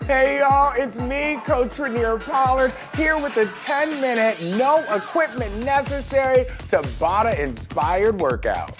Hey y'all, it's me, Coach Raneir Pollard, here with a 10-minute, no equipment necessary Tabata-inspired workout.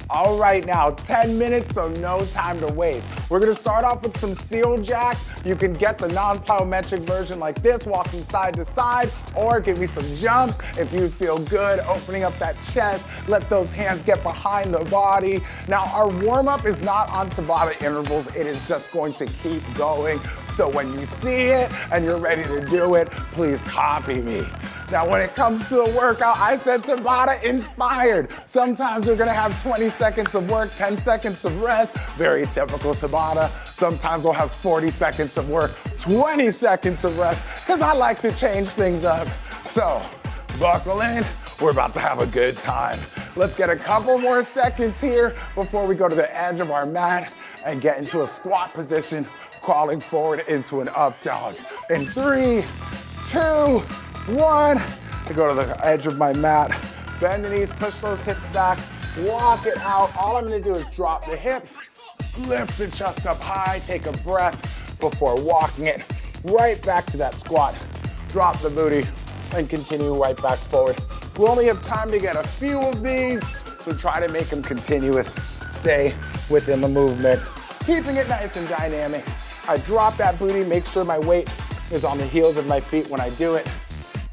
All right now, 10 minutes, so no time to waste. We're gonna start off with some seal jacks. You can get the non-plyometric version like this, walking side to side, or give me some jumps if you feel good, opening up that chest, let those hands get behind the body. Now, our warm-up is not on Tabata intervals, it is just going to keep going. So when you see it and you're ready to do it, please copy me. Now, when it comes to the workout, I said Tabata inspired. Sometimes we're gonna have 20 seconds of work, 10 seconds of rest, very typical Tabata. Sometimes we'll have 40 seconds of work, 20 seconds of rest, because I like to change things up. So, buckle in, we're about to have a good time. Let's get a couple more seconds here before we go to the edge of our mat and get into a squat position, crawling forward into an up dog. In 3, 2, 1, I go to the edge of my mat, bend the knees, push those hips back, walk it out. All I'm gonna do is drop the hips, lift the chest up high, take a breath before walking it right back to that squat. Drop the booty and continue right back forward. We only have time to get a few of these, so try to make them continuous. Stay within the movement, keeping it nice and dynamic. I drop that booty, make sure my weight is on the heels of my feet when I do it,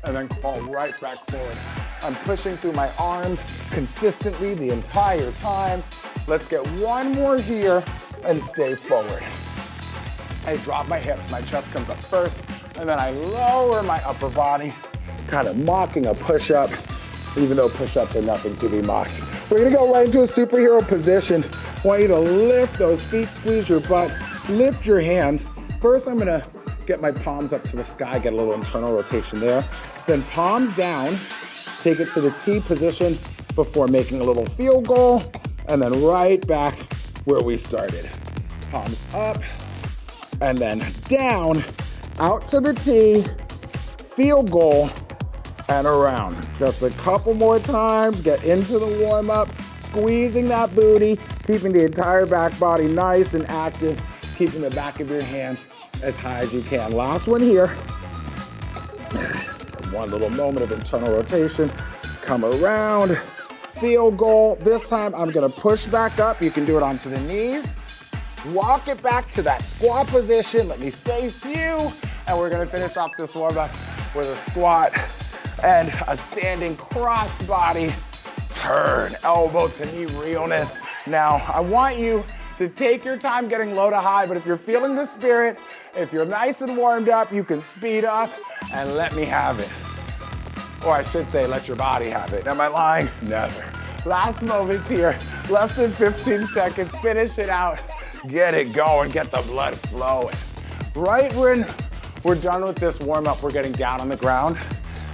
and then crawl right back forward. I'm pushing through my arms consistently the entire time. Let's get one more here and stay forward. I drop my hips, my chest comes up first, and then I lower my upper body, kind of mocking a push-up, even though push-ups are nothing to be mocked. We're gonna go right into a superhero position. I want you to lift those feet, squeeze your butt, lift your hands. First, I'm gonna get my palms up to the sky, get a little internal rotation there. Then palms down, take it to the T position before making a little field goal, and then right back where we started. Palms up, and then down, out to the T, field goal, and around. Just a couple more times, get into the warm-up, squeezing that booty, keeping the entire back body nice and active, keeping the back of your hands as high as you can. Last one here. One little moment of internal rotation. Come around, field goal. This time I'm gonna push back up. You can do it onto the knees. Walk it back to that squat position. Let me face you. And we're gonna finish off this warm-up with a squat and a standing cross body turn, elbow to knee realness. Now, I want you to take your time getting low to high, but if you're feeling the spirit, if you're nice and warmed up, you can speed up and let me have it. Or I should say, let your body have it. Am I lying? Never. Last moments here, less than 15 seconds, finish it out, get it going, get the blood flowing. Right when we're done with this warm-up, we're getting down on the ground,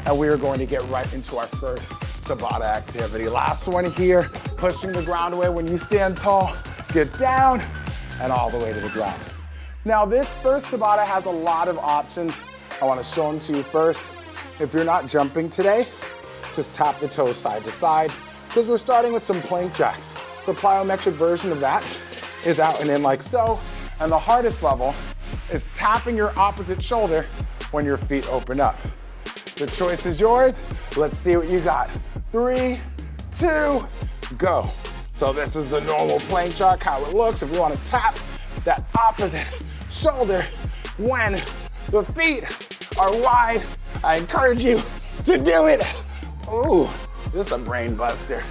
and we are going to get right into our first Tabata activity. Last one here, pushing the ground away. When you stand tall, get down and all the way to the ground. Now this first Tabata has a lot of options. I want to show them to you first. If you're not jumping today, just tap the toes side to side, because we're starting with some plank jacks. The plyometric version of that is out and in like so, and the hardest level is tapping your opposite shoulder when your feet open up. The choice is yours. Let's see what you got. 3, 2, go. So this is the normal plank jack, how it looks. If you want to tap that opposite shoulder when the feet are wide, I encourage you to do it. Ooh, this is a brain buster.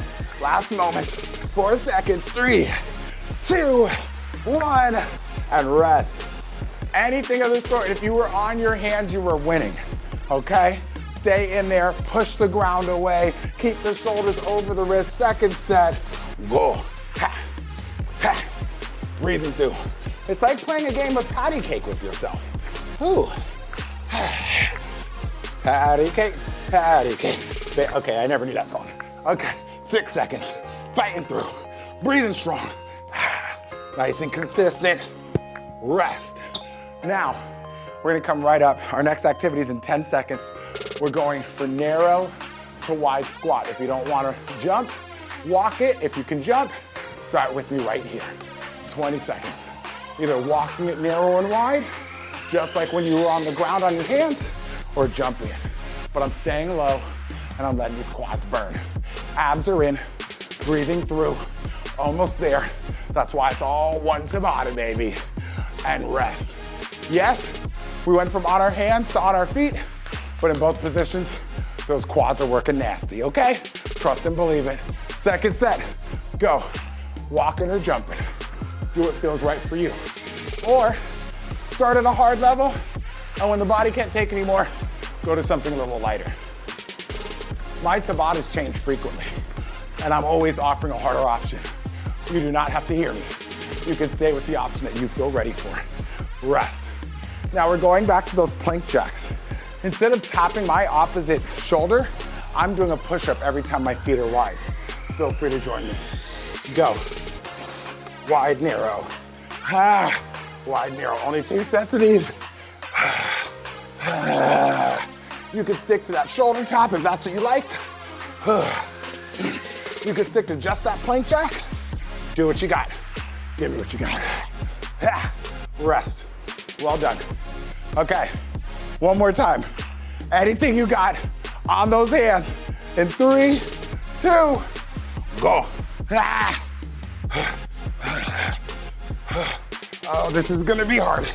Last moment, 4 seconds, 3, 2, 1, and rest. Anything of the sort, if you were on your hands, you were winning, okay? Stay in there, push the ground away, keep the shoulders over the wrist. Second set, go. Ha, ha. Breathing through. It's like playing a game of patty cake with yourself. Ooh. Patty cake, patty cake. Okay, I never knew that song. Okay, 6 seconds, fighting through, breathing strong. Nice and consistent, rest. Now, we're gonna come right up. Our next activity is in 10 seconds. We're going for narrow to wide squat. If you don't wanna jump, walk it. If you can jump, start with me right here. 20 seconds. Either walking it narrow and wide just like when you were on the ground on your hands or jumping. But I'm staying low and I'm letting these quads burn. Abs are in, breathing through, almost there. That's why it's all one Tabata, baby. And rest. Yes, we went from on our hands to on our feet, but in both positions, those quads are working nasty, okay? Trust and believe it. Second set, go. Walking or jumping. Do what feels right for you. Or start at a hard level, and when the body can't take anymore, go to something a little lighter. My Tabatas change frequently, and I'm always offering a harder option. You do not have to hear me. You can stay with the option that you feel ready for. Rest. Now we're going back to those plank jacks. Instead of tapping my opposite shoulder, I'm doing a push-up every time my feet are wide. Feel free to join me. Go. Wide, narrow. Wide, narrow. Only 2 sets of these. You can stick to that shoulder tap if that's what you liked. You can stick to just that plank jack. Do what you got. Give me what you got. Rest. Well done. Okay, one more time. Anything you got on those hands in 3, 2, go. Oh, this is gonna be hard.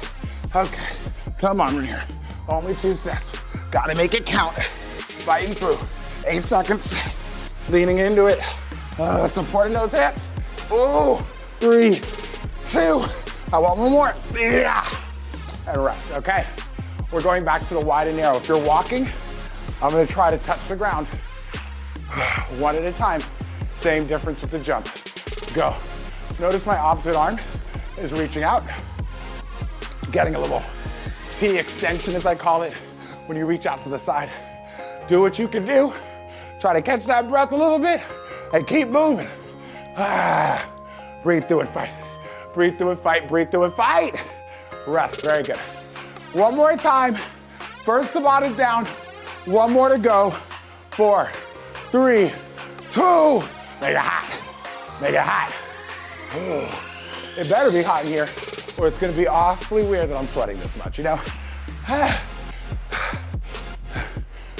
Okay, come on, Raneir. Only 2 sets. Gotta make it count. Fighting through. 8 seconds. Leaning into it. Supporting those hips. Ooh, 3, 2. I want one more. Yeah. And rest, okay? We're going back to the wide and narrow. If you're walking, I'm gonna try to touch the ground. One at a time. Same difference with the jump. Go. Notice my opposite arm is reaching out. Getting a little T extension, as I call it, when you reach out to the side. Do what you can do. Try to catch that breath a little bit and keep moving. Breathe through and fight. Breathe through and fight, breathe through and fight. Rest, very good. One more time. First Tabata down. One more to go. 4, 3, 2. Make it hot. Make it hot. It better be hot in here, or it's gonna be awfully weird that I'm sweating this much, you know?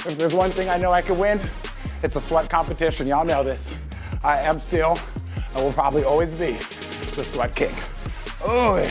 If there's one thing I know I can win, it's a sweat competition. Y'all know this. I am still, and will probably always be, the sweat king. Oh,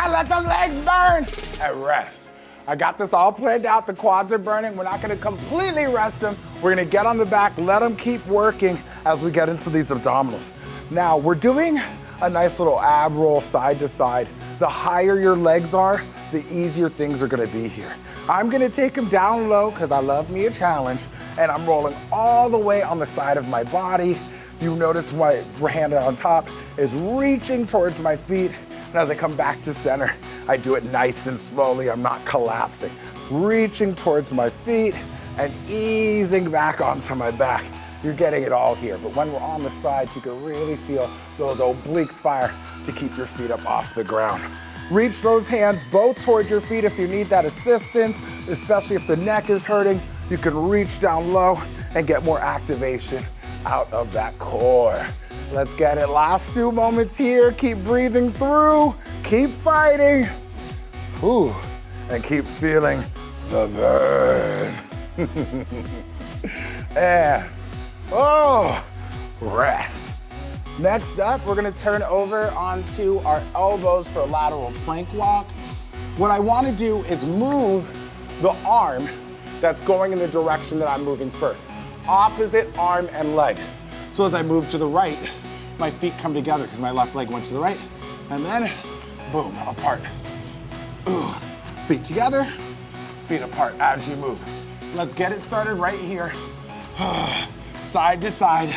let the legs burn. And rest. I got this all planned out. The quads are burning. We're not gonna completely rest them. We're gonna get on the back, let them keep working as we get into these abdominals. Now, we're doing a nice little ab roll side to side. The higher your legs are, the easier things are gonna be here. I'm gonna take them down low because I love me a challenge, and I'm rolling all the way on the side of my body. You notice my hand on top is reaching towards my feet, and as I come back to center, I do it nice and slowly. I'm not collapsing. Reaching towards my feet and easing back onto my back. You're getting it all here, but when we're on the sides, you can really feel those obliques fire to keep your feet up off the ground. Reach those hands both towards your feet if you need that assistance, especially if the neck is hurting. You can reach down low and get more activation out of that core. Let's get it. Last few moments here. Keep breathing through. Keep fighting. Ooh, and keep feeling the burn. And, rest. Next up, we're gonna turn over onto our elbows for a lateral plank walk. What I wanna do is move the arm that's going in the direction that I'm moving first. Opposite arm and leg. So as I move to the right, my feet come together because my left leg went to the right, and then, boom, apart. Ooh. Feet together, feet apart as you move. Let's get it started right here. Side to side.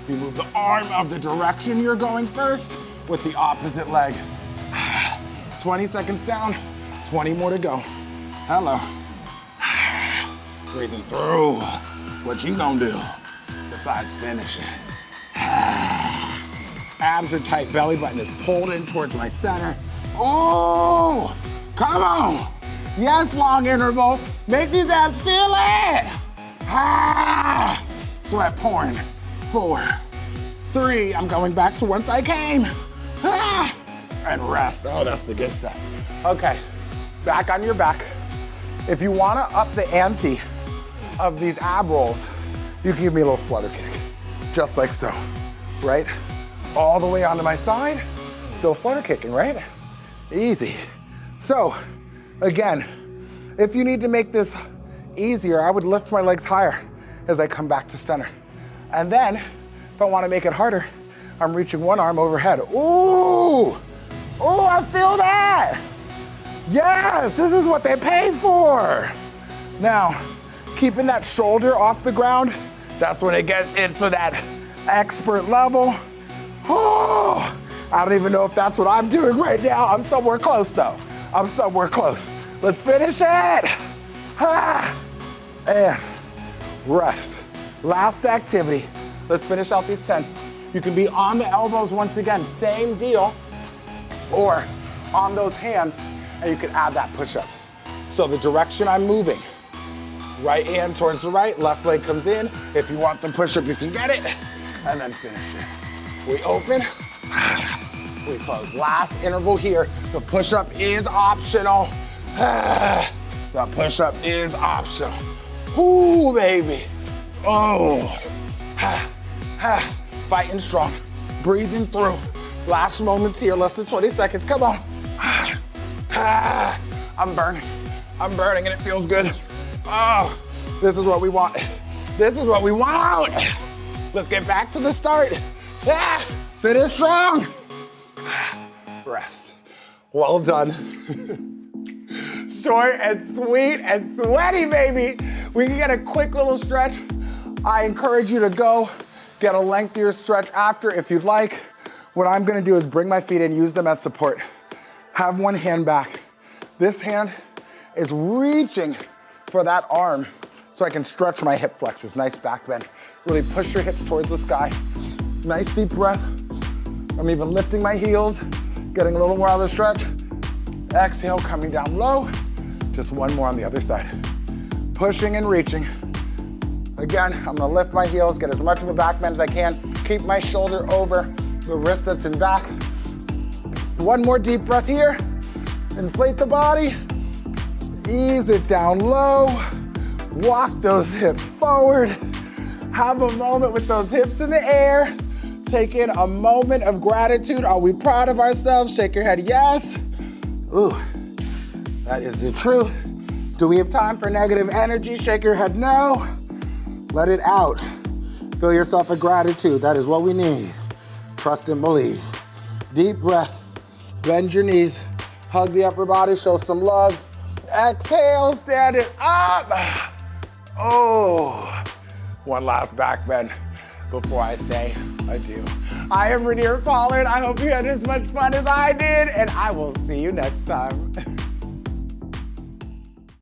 You move the arm of the direction you're going first with the opposite leg. 20 seconds down, 20 more to go. Hello. Breathing through. What you gonna do besides finishing? Abs are tight, belly button is pulled in towards my center. Oh, come on. Yes, long interval. Make these abs feel it. Sweat pouring. 4, 3, I'm going back to once I came. and rest. Oh, that's the good stuff. Okay, back on your back. If you wanna up the ante of these ab rolls, you can give me a little flutter kick, just like so, right? All the way onto my side, still flutter kicking, right? Easy. So, again, if you need to make this easier, I would lift my legs higher as I come back to center. And then, if I wanna make it harder, I'm reaching one arm overhead. Ooh, ooh, I feel that. Yes, this is what they pay for. Now, keeping that shoulder off the ground, that's when it gets into that expert level. Oh, I don't even know if that's what I'm doing right now. I'm somewhere close though. I'm somewhere close. Let's finish it. Ah, and rest. Last activity. Let's finish out these 10. You can be on the elbows once again, same deal, or on those hands, and you can add that push-up. So the direction I'm moving, right hand towards the right, left leg comes in. If you want the push-up, you can get it, and then finish it. We open, we close. Last interval here. The push-up is optional. The push-up is optional. Ooh, baby. Oh. Fighting strong, breathing through. Last moments here, less than 20 seconds, come on. I'm burning and it feels good. Oh, this is what we want. This is what we want. Let's get back to the start. Finish strong. Rest. Well done. Short and sweet and sweaty, baby. We can get a quick little stretch. I encourage you to go get a lengthier stretch after if you'd like. What I'm gonna do is bring my feet in, use them as support. Have one hand back. This hand is reaching for that arm so I can stretch my hip flexors. Nice back bend. Really push your hips towards the sky. Nice deep breath. I'm even lifting my heels, getting a little more out of the stretch. Exhale, coming down low. Just one more on the other side. Pushing and reaching. Again, I'm gonna lift my heels, get as much of a back bend as I can, keep my shoulder over the wrist that's in back. One more deep breath here. Inflate the body, ease it down low, walk those hips forward, have a moment with those hips in the air, take in a moment of gratitude. Are we proud of ourselves? Shake your head, yes. Ooh, that is the truth. Do we have time for negative energy? Shake your head, no. Let it out. Fill yourself with gratitude. That is what we need. Trust and believe. Deep breath. Bend your knees. Hug the upper body. Show some love. Exhale. Stand it up. Oh. One last back bend before I say adieu. I am Raneir Pollard. I hope you had as much fun as I did, and I will see you next time.